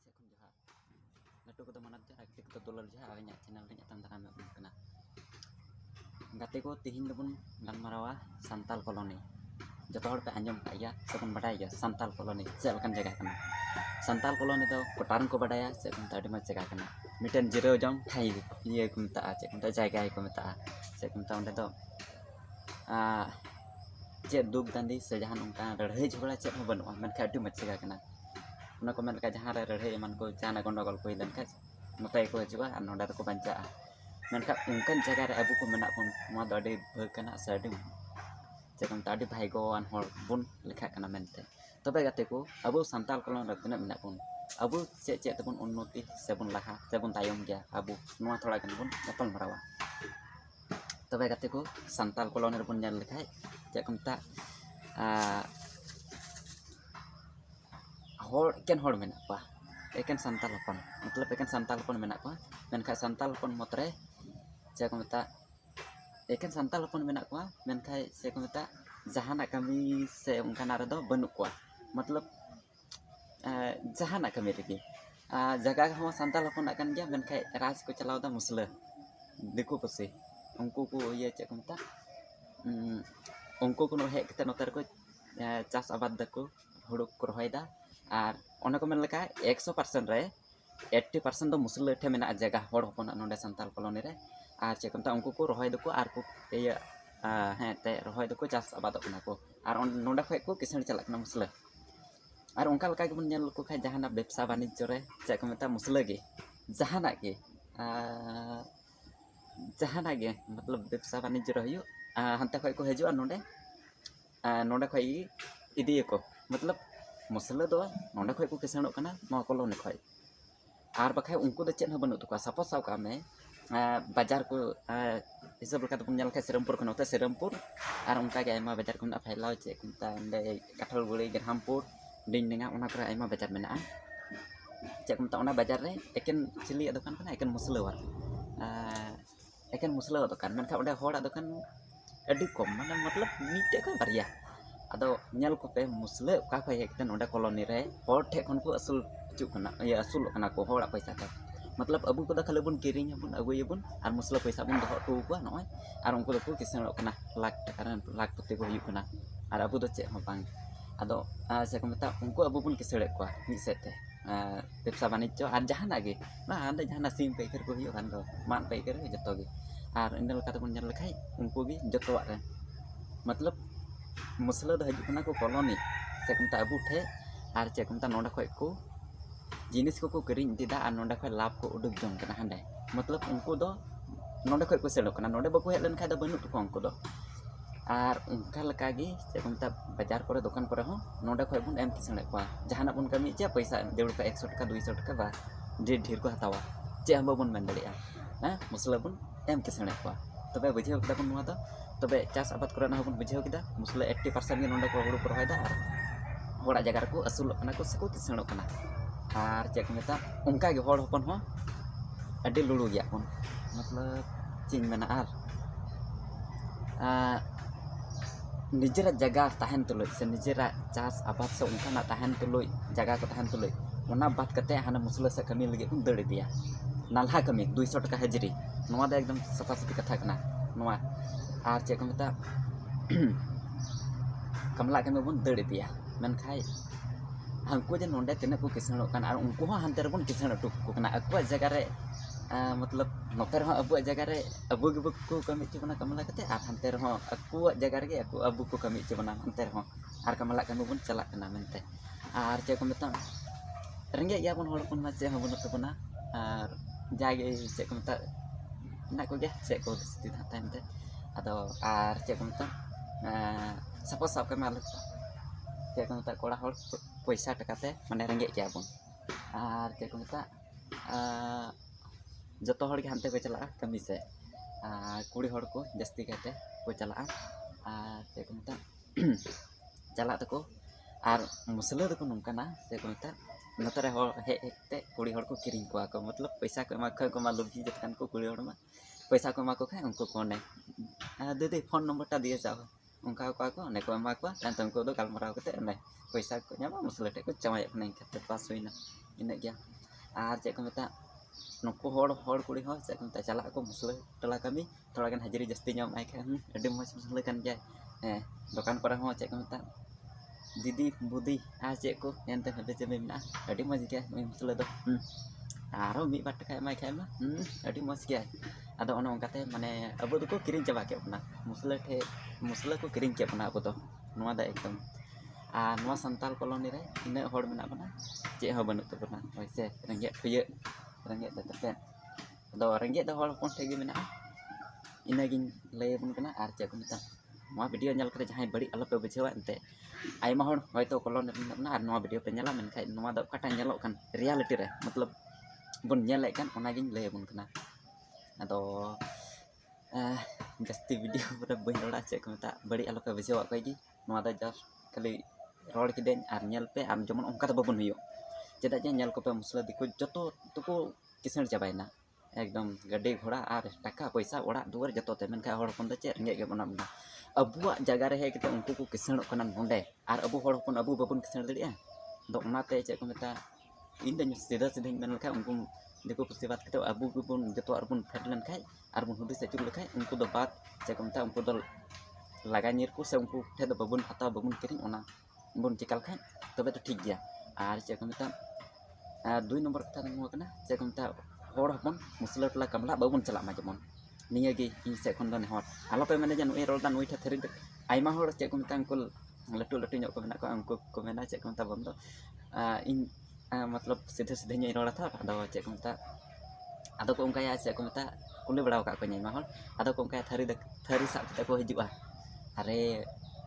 से खुन जहा लटू को मनत जहा कटी को दुलर जहा आवे चैनल रे तम दाराम कना गाते को तिहिन दबन गलमारावा संताल कॉलोनी जो हर पे आंजम का सेबन बाडाय गया संताल कॉलोनी चलकन जगह कना संताल कॉलोनी दो कोटारन को बाडाया से कुमता अडी मज जगह कना मिटन जिरो जम ठाई ये कुमता चे कुमता जगह को मता से कुमता उंडे दो चे दुख दांदी से जहां उनका लड़ाई झगड़ा चे हो बनुआ मनखा अडी मज जगह कना उना को मनका जहां रे लड़ाई मन को जाना गंडगोल को लेनखा नोते को हजुआ और नोडा को बंचा मेनखा उनकन जगह रे अबु को मेना बन मा दो अडी भकना से अडी जेकम ताडी भाईगोआन हर बुन लेखा कना मेनते तबे गाते को अबु संताल कॉलोनी रे तिना मेना बन अबु चे चे तबन उन्नति से बन लाहा से बन तायम गया अबु नोआ थोड़ा गन बन गपल मरावा तबे गाते को संताल कॉलोनी रे बन नेल लेखाय जेकम ता हर एकेन हर मेना पा एकेन संताल हपन मतलब एकेन संताल हपन मेना पा मेनखा संताल हपन मतरे जेको मता एकेन संताल हपन मेना को मेनखा से को मता जहाना कमी से उनकाना रे दो बनु को मतलब जहाना कमी रे जगह हो संताल हपन अकन गया मेनखा राज को चलावदा मुसला दिको पसे उनको को ये चे को मता उनको को हे कते नोतर को चास आबाद दको हुड़ू को रोहयदा और ओना को मेन लेका 100% रे 80% दो मुसला ठे मेना जगह हड़ हपन नोडे संताल कॉलोनी रे और चे कमता उनको को रोहय दको और को ये हें ते रोहय दको चास आबाद कना को और नोडे खय को किसान चला कना मुसला और उनका लका के बन नेल को खाय जहाना व्यवसाय वाणिज्य रे चे कमता मुसला गे जहाना गे मतलब व्यवसाय वाणिज्य रे हयो हंते खय को हजो नोडे नोडे खय इदी को मतलब मुसला दो नोडे खय को किसानो कना नो कॉलोनी खय और बखाय उनको दो चेन बनु तको सपोज साव का में बाजार को हिसाब लेका तुम नेल सिरमपुर को नोते सिरमपुर और उनका के आयमा बाजार को ना फैलाव चे कुंता अंडे कठल गुड़ी ग्रामपुर डिंगडिंगा उना करे आयमा बाजार मेना चे कुंता उना बाजार रे एकेन चिली दुकान कना एकेन मुसला वार एकेन मुसला दुकान मेनखा उंडे होड़ा दुकान अडी कम माने मतलब मीटे को बारिया अदो नेल को पे मुसला का खय हेकते नोडे कॉलोनी रे होड़ ठे खन को असुल हिजु कना ये असुल कना को होड़ा पैसा का मतलब अबु को खाली बन किरिंग बन अगुयबन और मुसला पैसा बन दो टू को नय और उनको को किसान कना लाख टका लाख पति को हुयु कना और अबु दो चे हो बांग अदो से को मता उनको अबु बन किसड़े को मी सेते व्यवसाय वाणिज्य और जहाना गे ना आंदे जहाना सिम पैकर को हुयु दो मान पैकर जतो गे और इन लका बन नेल लखाय उनको भी जतो रे मतलब मुसला दो हजु कना को कॉलोनी से को मता अबु ठे और चे को मता नोडा खय को जिनिस को किरिंग दिदा और नोडे खय लाभ को उडुक जम कना हंडे मतलब उनको दो नोडे खय को सेड़ो कना नोडे बको हेलन खाय द बनु तो उनको दो और उनका लका गे से कोमता बाजार करे दुकान करे हो नोडे खय बुन एम किसने को जहाना बुन कमी चे पैसा देउड़ का 100 टका 200 टका बा ढेर को हतावा चे हम बुन मेन दड़िया हां मुसला बुन एम किसने को तबे बुझेव कदा बुन नुआ दो तबे चास आबाद करे ना बुन बुझेव किदा मुसला 80% गे नोडे को हुड़ू को रोहयदा और होड़ा जगह को असुल कना को से को किसनो कना और चे को मेता उनका गे होड़ हपन हो अडी लुड़ू गया बन मतलब चिन मेना और निजेरा जगह तहन तुलुय से निजेरा चास आबाद से उनका तहन तुलुय जगह को तहन तुलुय ओना बात कते हाना मुसला से कमी लगे उन दड़ दिया नालहा कमी 200 टका हजरी नोआ दो एकदम सफा सफी कथा कना नोआ और चे को मेता कमला कमी बन दड़ दिया मेनखाय हमको जे नोडे तिना को किसानो कन और उनको हानते रबन किसानो टुक को कना अकुआ जगह रे मतलब नोतर हो अबु जगह रे अबु गे को कमी चे बना कमला कते और हानते रहो अकुआ जगह रे अबु को कमी चे बना हानते रहो और कमला कमी बन चला कना मेनते और चे को मता रेंगे या बन होड़ बन चे हो बन तो बना और जागे चे को मता ना को गे चे को स्थिति थाते अदो और चे को मता सपोज सब के माल चे को मता कोड़ा होड़ पैसा टकाते माने रेंगे गया बन और चे को मता जतो हड़ के हानते को चला कमी से कुड़ी हड़ को जस्ती कहते को चला और चे को मता चला तको और मुसला दको नंकाना चे को मता नतरे हड़ हेते कुड़ी हड़ को किरिंग को मतलब पैसा को को मा लोभी जतकान को कुड़ी हड़ मा पैसा को मा को खाय उनको कोने दीदी फोन नंबर टा दिए जाओ उनका को ने को मा को उनको दो गलमराव कते ने पैसा को ᱧᱟᱢᱟ मुसला टे को चमाय नहीं खाते पास हुईना ina gya ar cek ko meta nuku hor kuri ho cek ko meta chalak ko musle tala kami thora gan hajiri jasti nyam ai kan adi moj musle kan jay dokan kora ho cek ko meta didi budi cek ko ente habe che memna adi moj gya musle do aro mi bat kai mai kai ma adi moj gya ado ono ongkate mane abu do ko kiring chaba ke apna musle ko kiring ke apna abu do noa da ekdom noa santal koloni re ina hor mena bana cek ho banut tabana oi se renget puye renget da tepen do renget da hor pon tegi mena ina gin lay pun kana ar cek ko meta noa video nyal kate jahai bari alo pe bujewa ente ai ma hor hoyto kolon na ar noa video pe nyala men kai noa da kata nyalok kan reality re matlab bun nyalek kan ona gin lay pun kana ado jasti video pada bain rola cek ko meta bari alo pe bujewa ko gi noa da jas kali rol kiden ar nyal pe am jemon ongka da babun huyo cheda je nyal ko pe musla diko joto tuku kisan chabaina ekdom gade ghoda ar taka paisa orak duar joto te men kha hor pon da che renge ge bana bana abuak jaga re he kete unku ku kisanok kanan nonde ar abu hor pon abu babun kisan daria do onate che ko meta inde nyu sida men kha unku diko pusibat kete abu babun joto ar pun fedlen khai ar pun hudis achur lekhai unku do bat che ko meta unku do laganyir ku se unku the do babun hata babun kiring ona bun cikal khai tobe to thik gya ar che ko meta 2 nomor kata nang kana che ko meta hor hopon musla tla kamla babun chala ma jemon niya gi in se kon don hor alo pe mane jan ui rol dan ui the theri aima hor che ko meta angkul latu nyok ko mena ko angku ko mena che ko meta bom do in matlab sidhe nya rol tha ado che ko meta ado ko ongka ya che ko meta kuli badaw ka ko nya ma hor ado ko ongka thari sab kate ko hijua are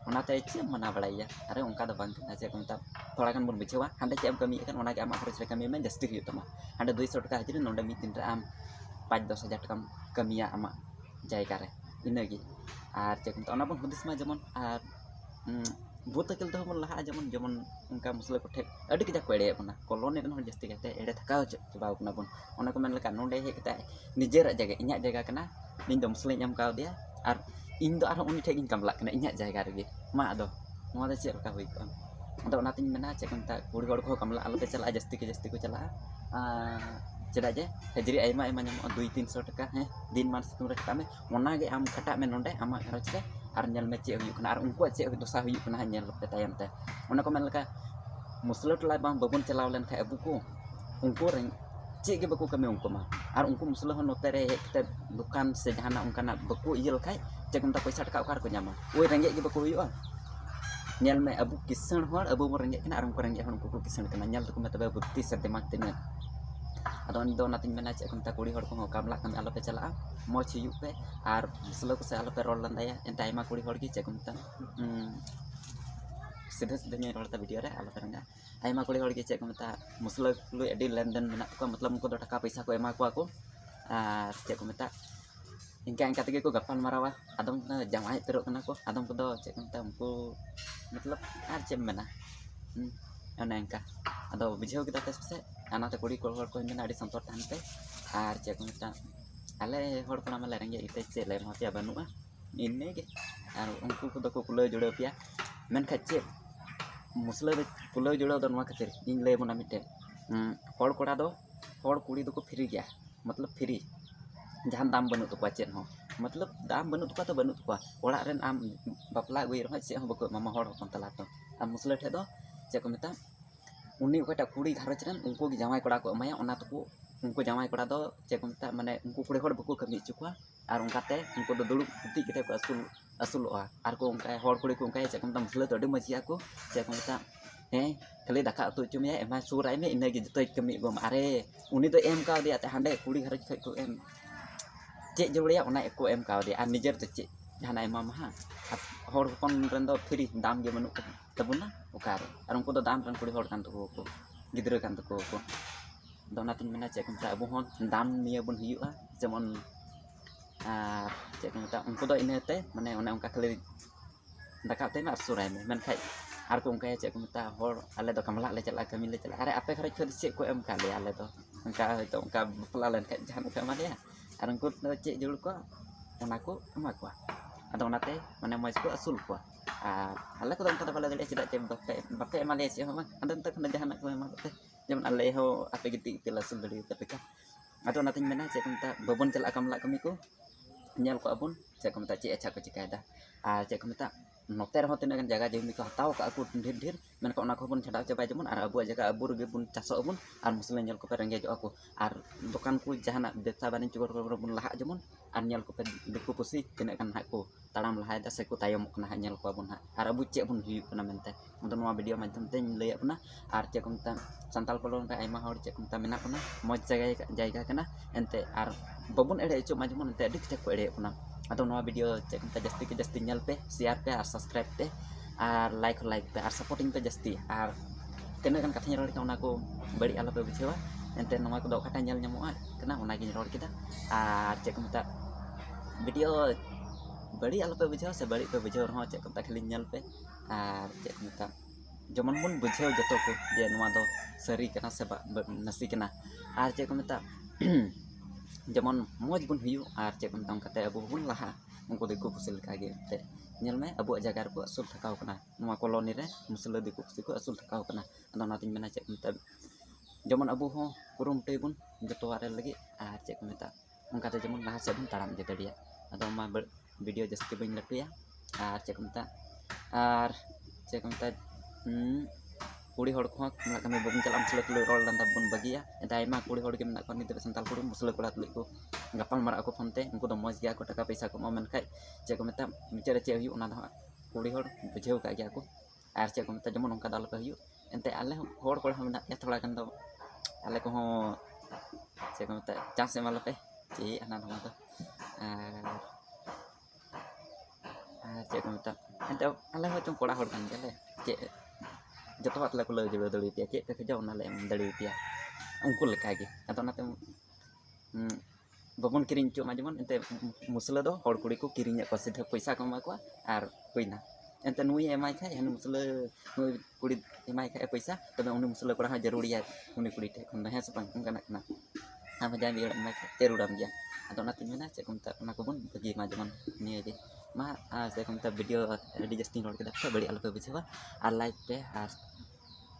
onate che mana badaya are ongka da bang kana che ko meta थोड़ा गान बन बुझेवा हांडे चे कमी kan ona ge amak खरच रे kami men jasti hu tama हांडे 200 टाका हजरी नोंडे मिद दिन रे आम 5-10 हजार टाका कमिया आमा जायगा रे इनगी आर चे कम ona pun hudis ma jemon ar butakil to mon laha jemon उनका मुसले को ठेक अडी किजा कोड़े अपना कॉलोनी रन हर जस्ती कहते एड़े थका चबाव कना बन ओना को मेन लका नोंडे हे कता निजेर जगह इन्या जगह कना इन दो मुसले ñam काव दिया आर इन दो आर उनी ठेक इन कमला कना इन्या जगह रे मा दो नोआ दे चेक का होई को ado nating mena cek kontak kuri hor ko kamla alo te chala jasti ko chala ceda je hajri aima nyam 2-300 taka din man situm re kame ona ge am kata men nonde ama kharach te ar nyal me cek huyu kana ar unku cek dosa huyu kana nyal te tayam te ona ko men laka muslut la bang babun chalaw len kha abu ko unku reng cek ge baku kame unku ma ar unku muslah note re te dukan se jahana unkana baku iyel kai cek kontak paisa taka ukar ko nyama oi rengge ge baku huyu nyal me abu kisan hor abu mo rengge kana arum ko rengge hon ko kisan kana nyal to meta butti se demak tine adon do nating mena cek konta kuri hor ko kamla kami alo pe chala mo chiyu pe ar selo ko se alo pe rol landaya entai ma kuri hor ki cek konta sidhe nya rol ta video re alo pe ranga ai ma kuri hor ki cek konta muslo lu edi lenden mena ko matlab ko do taka paisa ko ema ko aku cek konta ingka tege ko gapan marawa adom jamai teruk kana ko adom ko do cek konta umku मतलब are चे मेना अने अंका अदो बुझेव किदा ते से अनाते कुड़ी को हर को मेना आडी संतोर तान पे आर चे को मिता आले हर कोना माले रेंगे इते चे ले मतिया बनुआ इन्ने के आर उनको को दको कुले जुड़े पिया मेन खचे मुसले कुले जुड़े दो नवा खातिर इन ले बना मिटे हर कोड़ा दो हर कुड़ी दको फ्री गया मतलब फ्री जहां दाम बनु तो चे हो मतलब दाम बनु तो बनु तो ओड़ा रेन आम बापला गई रह से हो बको मामा हर होन तला तो आम मुसले ठे दो चे को मिता उनी ओटा कुड़ी घरच रेन उनको की जामाई कोड़ा को अमाया ओना तो उनको जामाई कोड़ा दो चे को मिता माने उनको कुड़ी हर बको कमी चुका आर उनकाते उनको दो दुड़ुब कुटी केते को असुलवा आर को उनका हर कुड़ी को उनका चे को मिता मुसले तो अडी मजिया को चे को मिता खाली दाका उतु चुमिया एमा सुराय में इनगी जतोय कमी गम अरे उनी तो एम का दिया ते हांडे कुड़ी घरच खै को M cek julia ona eko em kau dia nijer te cek jana ema maha hor kon rendo free dam ge manu tabuna ukar arung ko dam ran kuri hor kan to ko gidre kan to ko dona tin mena cek kan abu hon dam mia bun hiu jemon cek kan ta unko do inete mane ona ongka kali daka te ma surai men khai ar ko ongka cek kan ta hor ale do kamla le chala kami le chala are ape khare khod cek ko em kali ale do ongka pula len kai jana ka ma dia arang ko cek jul ko ona ko ama ko ado nate mane mo ko asul ko ala ko dong kata pala dele cedak tem bape Malaysia ma andan tak na jahan ko ma bape Jemun ale ho ape giti giti langsung dari ketika atau nanti mana cek minta babon celak kamlak kamiku nyal ko abun cek minta cek aja ko cek ada cek minta noter ho tinakan jaga jadi miko tahu ka aku dir men ko nak pun cada coba jemun ar abu aja ka abur ge pun caso pun ar muslim nyal ko perengge jo aku ar dukanku jahana beta banin cukur pun lah jemun ar nyal ko pe diku pusi tinakan hakku talam lah ada seku tayom kena nyal ko abun ar abu cek pun hiu kena mente untuk nuwa video macam ten leyak puna ar cek minta santal kolon pe aima hor cek minta menak puna mau jaga kena ente ar babun ede cuk majumun ente dik cek ko ede puna atau nuwa video cek minta jasti nyal pe share pe ar subscribe pe ar like pe ar supporting pe jasti ar kena kan katanya rol kawan aku bari ala pe bicewa ente nuwa ko dok kata nyal nyamuk kena una gini rol kita ar cek minta video bari ala pe bicewa sebalik pe bicewa ho cek minta kali nyal pe ar cek minta jaman pun bujew jatuh ko dia nuwa do seri kena sebab nasi kena ar cek minta jaman moj pun hiu ar cek minta kata abu pun lah ungko diku kusil kage te nyel me abu jagar ko asul thakau kena nuwa koloni re musle diku kusiku asul thakau kena ando natin mena cek minta jaman abu ho kurum te pun jatuh are lagi ar cek minta ungkata jaman lah sebun taram jeta dia atau ma video just kibing letu ya ar cek minta kuri hor ko nak kami bung calam selek lu rol dan tabun bagi ya enta ima kuri hor ke nak kami te santal kuri musle kulat liku ngapal mar aku fonte engko do moj aku taka pesa ko momen kai cek ko meta bicara cek yu na kuri hor bejeu ka aku ar cek ko meta jamon ongka dal ka yu ente ale hor ko hamna ya thola kan do ale ko ho cek ko meta chance mal pe ci anan ho to cek ko meta ente ale ho chung kola hor kan jale cek jatuh atla kula jelo dari pia cek ke jauh nale dari pia ungkul lagi atau nanti babon kiring cuk majuman ente musle do hor kuri ko kiringnya ko sidha paisa ko ma ko ar kuina ente nui emai kai anu musle nui kuri emai kai paisa tapi uni musle kurang jaruri ya uni kuri te kun ha sepang kana kana apa jangan biar emai teruram ya atau nanti mana cek kunta aku pun pergi majuman ini aja saya kunta video di justin roll kita balik alpa bisa like pe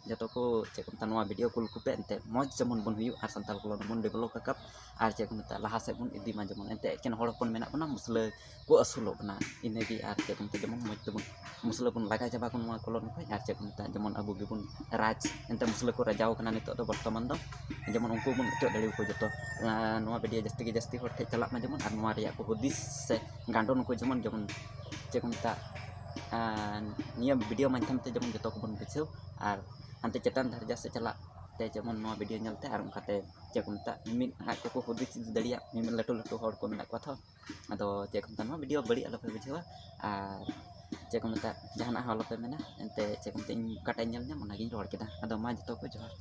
jatuh ko cek kunta nuwa video kul kupe ente moj jamun pun hiu ar santal kolon pun develop kakap ar cek kunta laha se pun idi majuman ente ken hor pun menak pun musle ko asulo kena ini di ar cek kunta jamun moj pun musle pun laga jaba kun nuwa kolon ko ar cek kunta jamun abu pun raj ente musle ko rajau kena nito do berteman do jamun ungku pun cok dari ko jatuh nuwa video jasti hor te celak majuman ar nuwa ya ko hodis se gandon ko jamun cek kunta nia video macam te jamun jatuh ko pun biceu ar ante cetan harja secelak te jaman no video nyalte arum kate cek kunta min hak ko hodis dalia min letu hor ko menak ko tho atau cek kunta no video bali ala pe bejewa cek kunta jahan hal pe mena ente cek kunta kata nyalnya menagi ror kita atau maju to ko johar